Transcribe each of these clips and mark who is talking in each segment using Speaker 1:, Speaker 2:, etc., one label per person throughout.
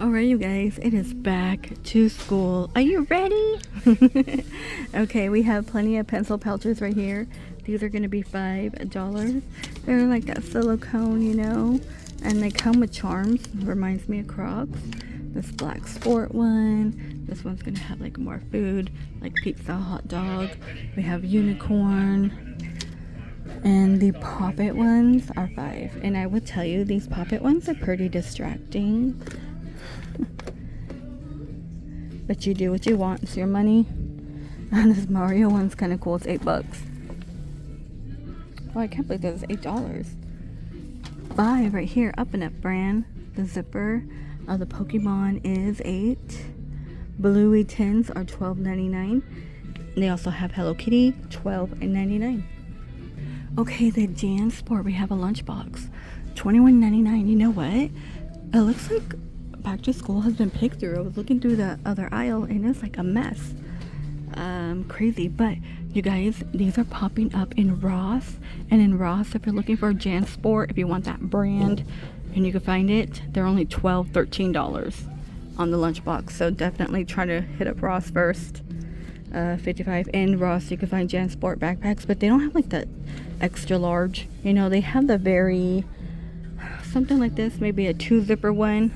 Speaker 1: Alright, you guys, it is back to school. Are you ready? Okay, we have plenty of pencil pouches right here. These are going to be $5. They're like that silicone, you know, and they come with charms. Reminds me of Crocs. This black sport one. This one's going to have like more food, like pizza, hot dog. We have unicorn. And the Pop-It ones are $5. And I would tell you, these Pop-It ones are pretty distracting. But you do what you want. It's your money. And this Mario one's kind of cool. It's $8. Oh, I can't believe this is $8. $5 right here. Up and Up brand. The zipper of the Pokemon is $8. Bluey tins are $12.99. They also have Hello Kitty, $12.99. Okay, the JanSport, we have a lunchbox, $21.99. You know what? It looks like back to school has been picked through. I was looking through the other aisle and it's like a mess. Crazy. But you guys, these are popping up in Ross. And in Ross, if you're looking for a JanSport, if you want that brand and you can find it, they're only $12, $13 on the lunchbox. So definitely try to hit up Ross first. 55 in Ross, you can find JanSport backpacks, but they don't have like the extra large. You know, they have the very something like this, maybe a 2 zipper one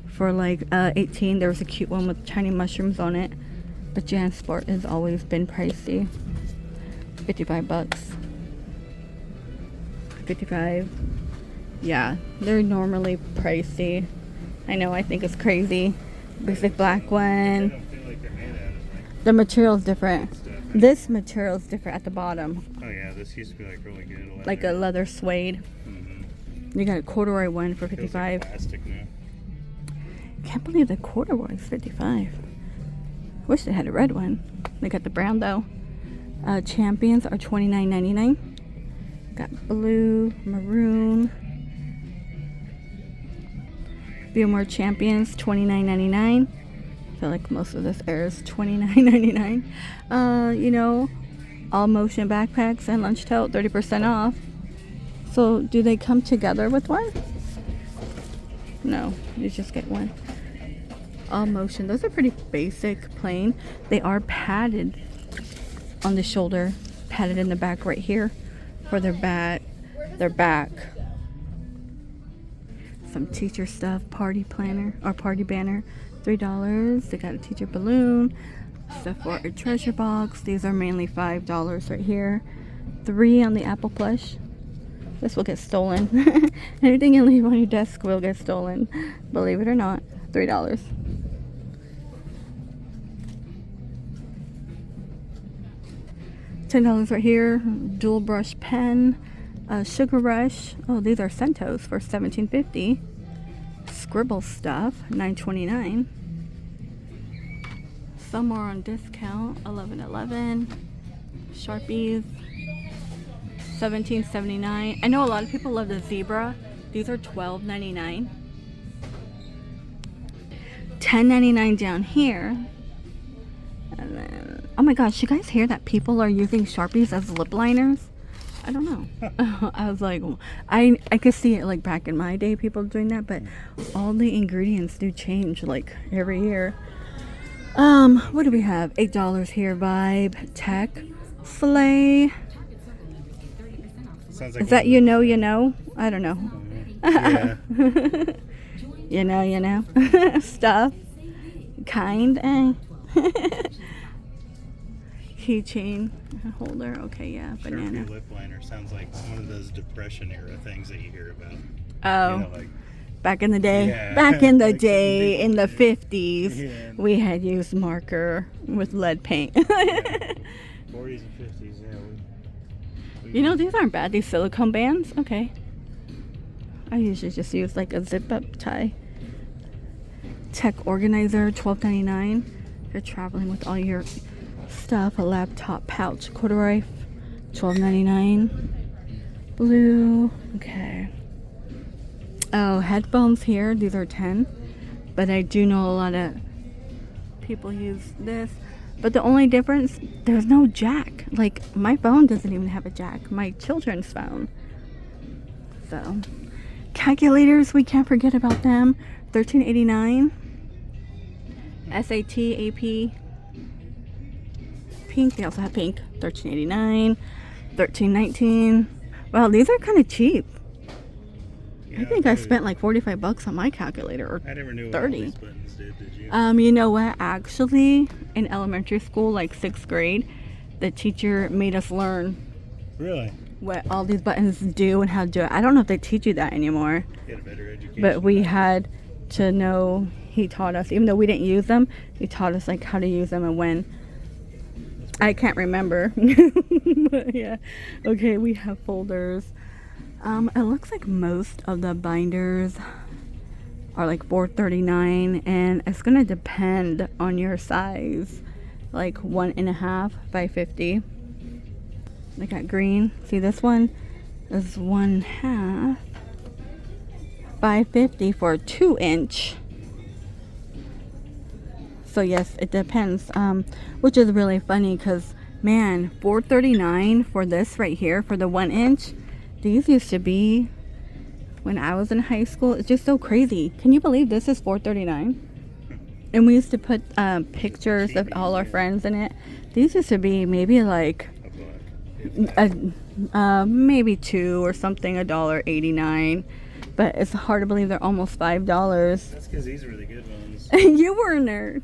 Speaker 1: for like 18. There's a cute one with tiny mushrooms on it, but JanSport has always been pricey. $55. 55. Yeah, they're normally pricey. I know, I think it's crazy. Basic black one. The material is different. This material is different at the bottom.
Speaker 2: Oh yeah, this used to be like really good.
Speaker 1: Like a leather suede. Mm-hmm. You got a corduroy one for $55.
Speaker 2: Like plastic now.
Speaker 1: Can't believe the corduroy is $55. Wish they had a red one. They got the brown though. Champions are $29.99. Got blue, maroon. A few more Champions, $29.99. I feel like most of this air is $29.99. You know, all motion backpacks and lunch tote, 30% off. So do they come together with one? No, you just get one. All motion. Those are pretty basic, plain. They are padded on the shoulder, padded in the back right here for their back. Some teacher stuff, party planner or party banner. $3. They got a teacher balloon, stuff for a treasure box. These are mainly $5 right here. $3 on the Apple plush. This will get stolen. Anything you leave on your desk will get stolen. Believe it or not. $3. $10 right here. Dual brush pen. Sugar Rush. Oh, these are Centos for $17.50. Scribble stuff, $9.29. Some more on discount, $11.11. Sharpies, $17.79. I know a lot of people love the zebra. These are $12.99. $10.99 down here. And then, oh my gosh, you guys hear that people are using Sharpies as lip liners? I don't know. I was like, I could see it like back in my day, people doing that, but all the ingredients do change like every year. What do we have? $8 here. Vibe, Tech, Slay.
Speaker 2: Sounds like
Speaker 1: is that you know? I don't know.
Speaker 2: Yeah.
Speaker 1: you know. Stuff. Kind. Keychain holder. Okay, yeah. Banana.
Speaker 2: Sharpie lip liner sounds like one of those depression era things that you hear about.
Speaker 1: Oh,
Speaker 2: you know, like,
Speaker 1: back in the day.
Speaker 2: Yeah.
Speaker 1: Back in the day, in the 50s,
Speaker 2: yeah.
Speaker 1: we had used marker with lead paint.
Speaker 2: 40s and 50s, yeah. We
Speaker 1: You know, these aren't bad. These silicone bands. Okay. I usually just use like a zip-up tie. Tech organizer, $12.99. If you're traveling with all your stuff. A laptop pouch, corduroy, $12.99. Blue. Okay. Oh, headphones here. These are $10. But I do know a lot of people use this. But the only difference, there's no jack. Like, my phone doesn't even have a jack. My children's phone. So, calculators, we can't forget about them. $13.89. SAT, AP, pink. They also have pink. $13.89, $13.19. Wow, these are kind of cheap.
Speaker 2: Yeah,
Speaker 1: I think I spent like $45 on my calculator, or
Speaker 2: I never knew what
Speaker 1: 30.
Speaker 2: all these buttons did you?
Speaker 1: You know what? Actually, in elementary school, like 6th grade, the teacher made us learn
Speaker 2: Really?
Speaker 1: what all these buttons do and how to do it. I don't know if they teach you that anymore,
Speaker 2: Get a better education.
Speaker 1: but we had to know. He taught us, even though we didn't use them, he taught us like how to use them and when. I can't remember. But yeah. Okay, we have folders. It looks like most of the binders are like $4.39, and it's gonna depend on your size. Like 1.5 by 50. I got green. See, this one is 1/2 by 50 for a 2-inch. So yes, it depends, which is really funny because, man, $4.39 for this right here for the 1-inch. These used to be when I was in high school. It's just so crazy. Can you believe this is $4.39? And we used to put pictures of all our friends in it. These used to be maybe like maybe $2 or something, $1.89. But it's hard to believe they're almost $5.
Speaker 2: That's because these are the good ones.
Speaker 1: You were a nerd.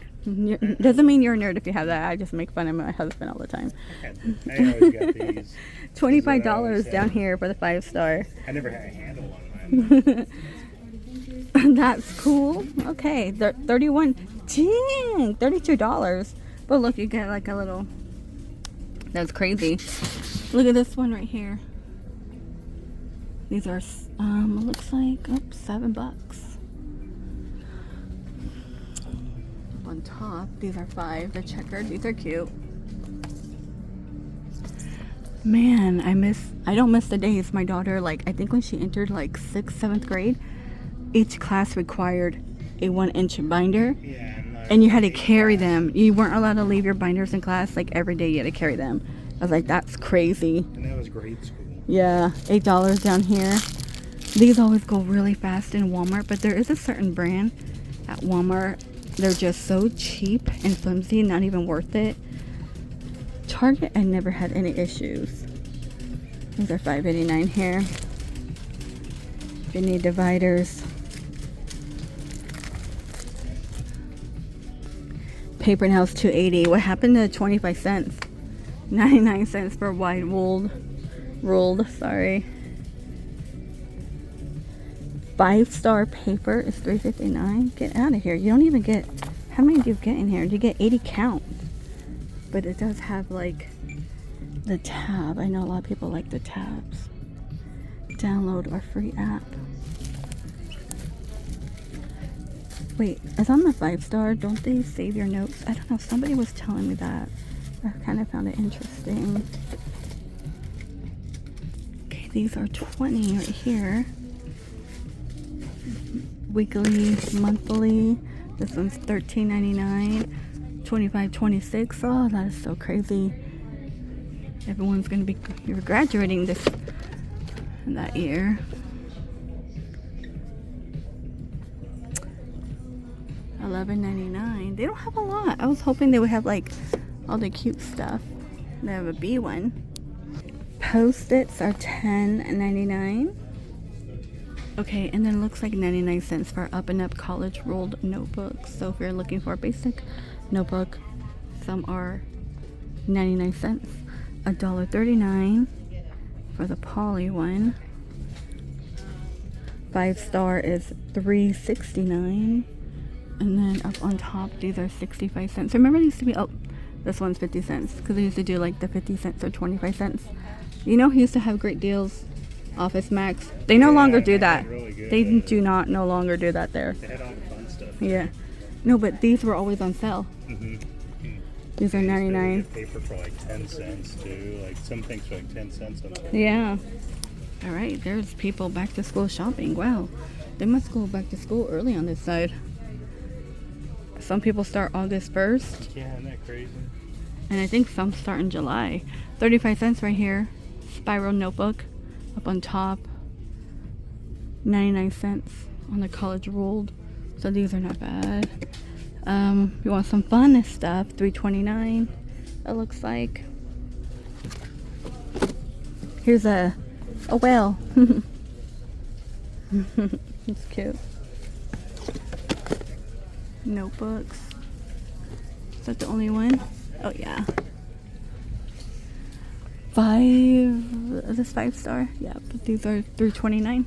Speaker 1: Doesn't mean you're a nerd if you have that. I just make fun of my husband all the time.
Speaker 2: I always got these.
Speaker 1: $25 down here for the 5-star.
Speaker 2: I never had a handle on mine.
Speaker 1: That's cool. Okay, 31. Dang, $32. But look, you get like a little. That's crazy. Look at this one right here. These are looks like $7. On top, these are $5. The checkered. These are cute. Man, I don't miss the days. My daughter, like, I think when she entered like 6th, 7th grade, each class required a 1-inch binder.
Speaker 2: Yeah,
Speaker 1: and you had to carry them. You weren't allowed to leave your binders in class. Like, every day you had to carry them. I was like, that's crazy.
Speaker 2: And that was grade school.
Speaker 1: Yeah, $8 down here. These always go really fast in Walmart, but there is a certain brand at Walmart. They're just so cheap and flimsy, not even worth it. Target, I never had any issues. These are $5.89 here. If you need dividers. Paper Nails $2.80. What happened to 25 cents? 99 cents for wide ruled, sorry. 5-star paper is $3.59. Get out of here. You don't even get, how many do you get in here? You get 80 count. But it does have like the tab. I know a lot of people like the tabs. Download our free app. Wait, it's on the 5-star. Don't they save your notes? I don't know. Somebody was telling me that. I kind of found it interesting. Okay, these are 20 right here. Weekly, monthly. This one's $13.99. 25.26. Oh, that is so crazy. Everyone's gonna be, you're graduating this in that year. $11.99. They don't have a lot. I was hoping they would have like all the cute stuff. They have a B one. Post-its are $10.99. Okay, and then it looks like 99 cents for Up and Up college ruled notebooks. So if you're looking for a basic notebook, some are 99 cents. $1.39 for the poly one. 5-star is $3.69. And then up on top, these are 65 cents. Remember, they used to be, oh, this one's 50 cents. Because they used to do like the 50 cents or 25 cents. You know, he used to have great deals. Office Max. They no longer do that.
Speaker 2: Really good.
Speaker 1: They do not no longer do that there.
Speaker 2: They had all the fun stuff.
Speaker 1: Yeah. No, but these were always on sale. These are 99.
Speaker 2: Paper for like 10 cents too. Like some things for like 10 cents on the
Speaker 1: Yeah. All right, there's people back to school shopping. Wow. They must go back to school early on this side. Some people start August 1st.
Speaker 2: Yeah, isn't that crazy?
Speaker 1: And I think some start in July. 35 cents right here. Spiral notebook. Up on top. 99 cents on the college ruled. So these are not bad. You want some fun stuff, $3.29 it looks like. Here's a whale. It's cute. Notebooks. Is that the only one? Oh yeah. Is this 5-star? Yeah, but these are $3.29.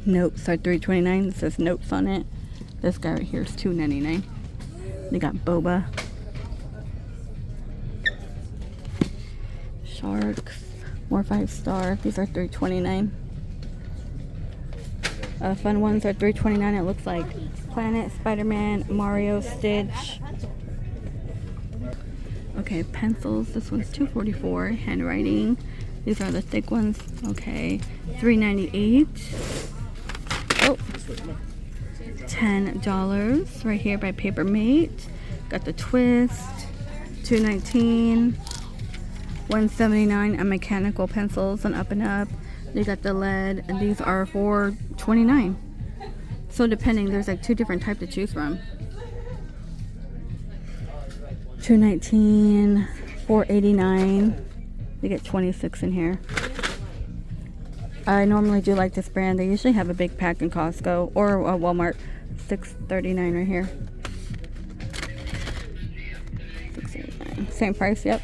Speaker 1: Notes are $3.29. It says notes on it. This guy right here is $2.99. They got boba. Sharks. More 5-star. These are $3.29. Fun ones are $3.29. It looks like Planet, Spider-Man, Mario, Stitch. Okay, pencils. This one's $2.44. Handwriting. These are the thick ones. Okay, $3.98. Oh, $10 right here by Papermate. Got the twist. $2.19. $1.79 on mechanical pencils and Up and Up. They got the lead, and these are $4.29. So depending, there's like 2 different types to choose from. $2.19, $4.89. They get 26 in here. I normally do like this brand. They usually have a big pack in Costco or Walmart. $6.39 right here. $6.89. Same price, yep.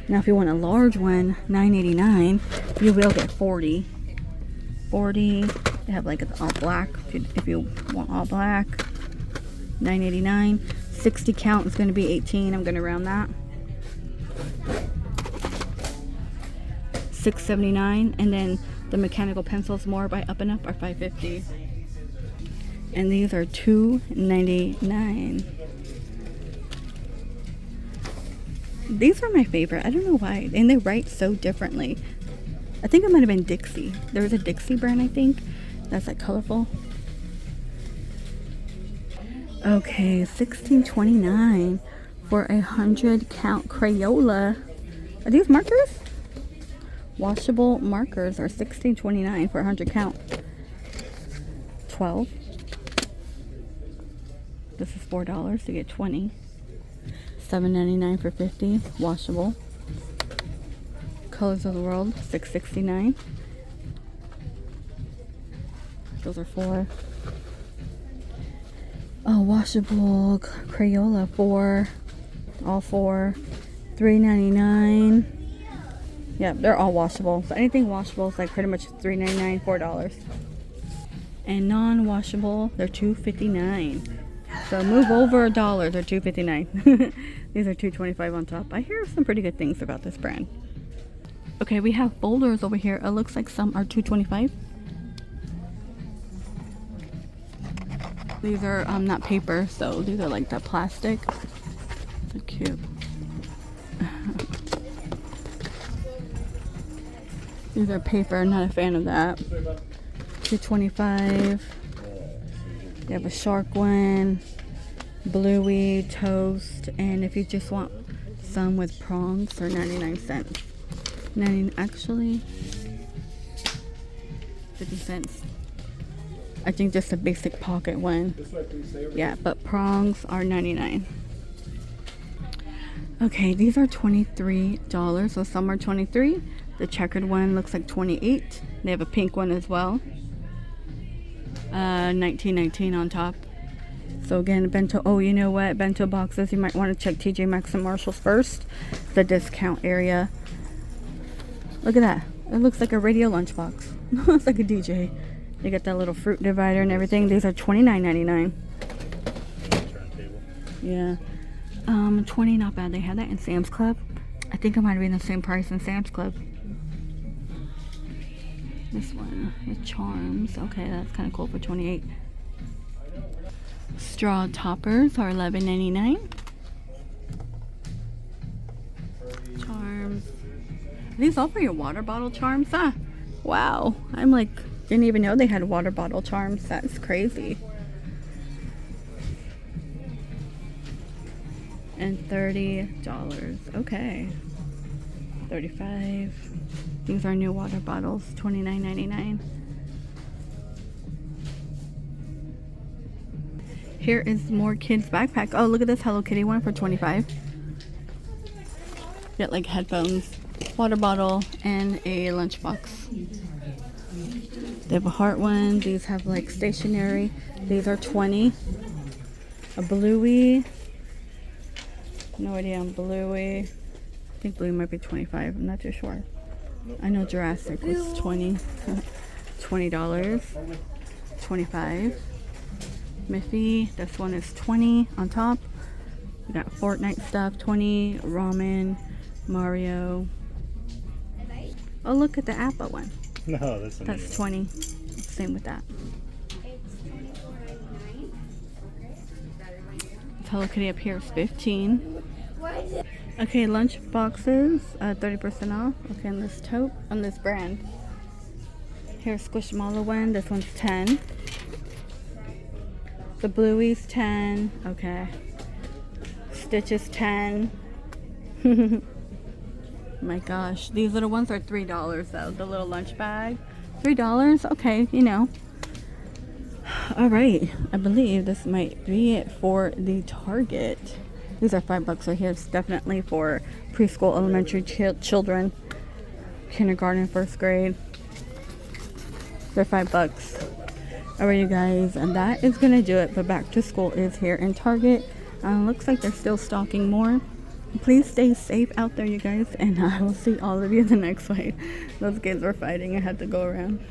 Speaker 1: Now if you want a large one, $9.89, you will get 40. 40. They have like all black if you want all black. $9.89. 60 count is going to be $18. I'm going to round that. $6.79. And then the mechanical pencils more by Up and Up are $5.50. And these are $2.99. These are my favorite. I don't know why. And they write so differently. I think it might have been Dixie. There was a Dixie brand, I think. That's like colorful. Okay, $16.29 for 100 count Crayola. Are these markers? Washable markers are $16.29 for 100 count. 12. This is $4 to get 20. $7.99 for 50. Washable. Colors of the World, $6.69. Those are 4. Oh, washable Crayola, 4. All 4. $3.99. Yeah, they're all washable. So anything washable is like pretty much $3.99, $4. And non-washable, they're $2.59. So move over $1, they're $2.59. These are $2.25 on top. I hear some pretty good things about this brand. Okay, we have folders over here. It looks like some are $2.25. These are not paper, so these are like the plastic. So cute. These are paper, not a fan of that. $2.25. You have a shark one, bluey, toast, and if you just want some with prongs, they're 99 cents. Actually, 50 cents. I think just a basic pocket one. Yeah, but prongs are 99. Okay, these are $23, so some are 23. The checkered one looks like 28. They have a pink one as well. $19.19 on top. So again, bento. Oh, you know what? Bento boxes. You might want to check TJ Maxx and Marshalls first. The discount area. Look at that. It looks like a radio lunchbox. It's like a DJ. You got that little fruit divider and everything. These are $29.99.
Speaker 2: Turntable.
Speaker 1: Yeah. 20, not bad. They had that in Sam's Club. I think it might have been the same price in Sam's Club. This one with charms. Okay, that's kind of cool for 28. Straw toppers are $11.99. Charms. Are these all for your water bottle charms? Ah, wow. I'm like, didn't even know they had water bottle charms. That's crazy. And $30. Okay. 35. These are new water bottles, $29.99. Here is more kids backpack. Oh, look at this Hello Kitty one for $25. Get like headphones, water bottle, and a lunchbox. They have a heart one. These have like stationery. These are $20. A Bluey. No idea on Bluey. I think Bluey might be $25. I'm not too sure. I know Jurassic was $20. $20. $25. Miffy. This one is $20 on top. We got Fortnite stuff. $20. Ramen. Mario. Oh, look at the Apple one.
Speaker 2: No, that's
Speaker 1: $20. Same with that. Hello Kitty up here is $15. Okay, lunch boxes, 30% off. Okay, on this tote, on this brand. Here's Squishmallow one. This one's $10. The Bluey's $10. Okay. Stitch is $10. My gosh, these little ones are $3 though. The little lunch bag, $3. Okay, you know. All right, I believe this might be it for the Target. These are $5 right here. It's definitely for preschool, elementary children, kindergarten, first grade. They're $5. All right, you guys, and that is gonna do it. But back to school is here in Target. Looks like they're still stocking more. Please stay safe out there, you guys, and I will see all of you in the next fight. Those kids were fighting. I had to go around.